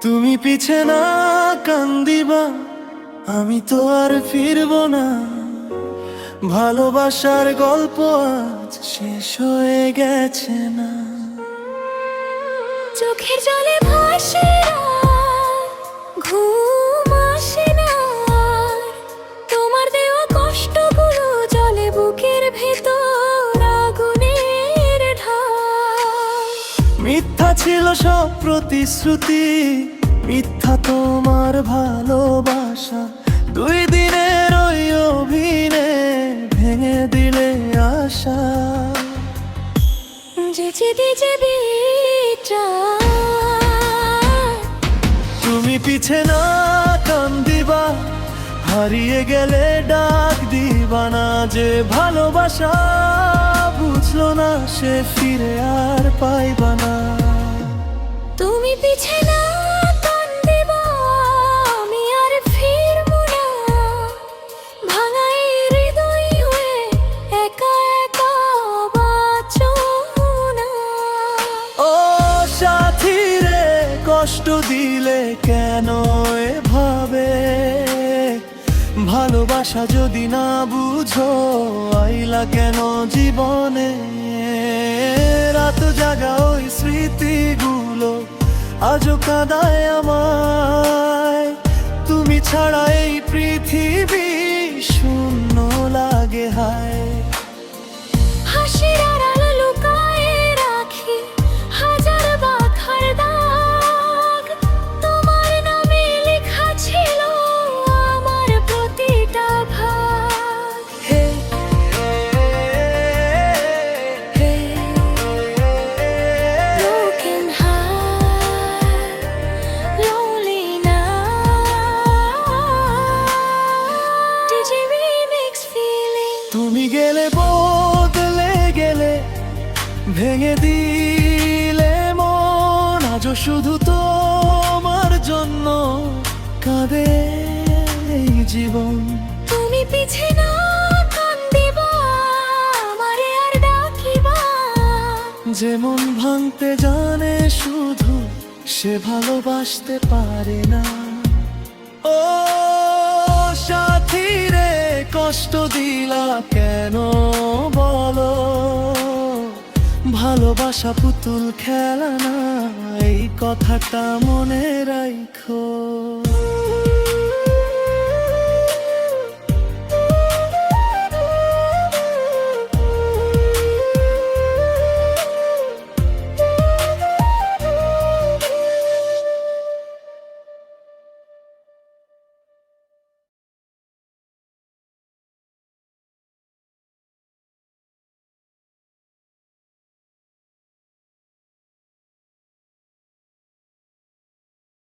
তুমি পিছে না কান্দিবা, আমি তো আর ফিরব না। ভালোবাসার গল্প আজ শেষ হয়ে গেছে না। চোখের জলে ভাসে রাত, ঘুম আসে না। তোমার দেওয়া কষ্টগুলো জলে বুকের ভেতর আগুনের ঢাল। মিথ্যা ছিল সব প্রতিশ্রুতি, মিথ্যা তোমার ভালোবাসা। 2 দিনের ওই অভিনয়ে ভেঙে দিলে আশা। যেচে দিছে বিটা, তুমি পিছে না কান্দিবা, হারিয়ে গেলে ডাক দিবা না। যে ভালোবাসা বুঝলো না, সে ফিরে আর পাইবা না। তুমি পিছে না কান্দিবা, আমি আর ফিরব না। ভাঙা এই হৃদয় হয়ে একা একা বাঁচো না। ও সাথী রে, কষ্ট দিলে কেন এভাবে? ভালোবাসা যদি না বুঝো, আইলা কেন জীবনে? রাত জাগা ওই স্মৃতিগুলো আজও কাঁদায় আমায়। তুমি ছাড়া এই পৃথিবী শূন্য লাগে হায়। হাসির আড়াল লুকায়ে রাখি হাজার ব্যথার দাগ। তোমার নামে লেখা ছিল আমার প্রতিটা ভাগ। হে হে Broken heart, lonely night. DJ remix feeling. তুমি গেলে বদলে গেলে, ভেঙে দিলে মন। আজও শুধু তোমার জন্য কাঁদে এই জীবন। তুমি পিছে না কান্দিবা, আমারে আর ডাকিবা। যে মন ভাঙতে জানে শুধু, সে ভালোবাসতে পারে না। ও সাথী রে, কষ্ট দিলা কেন বলো? ভালোবাসা পুতুল খেলা না, এই কথাটা মনে রাখো।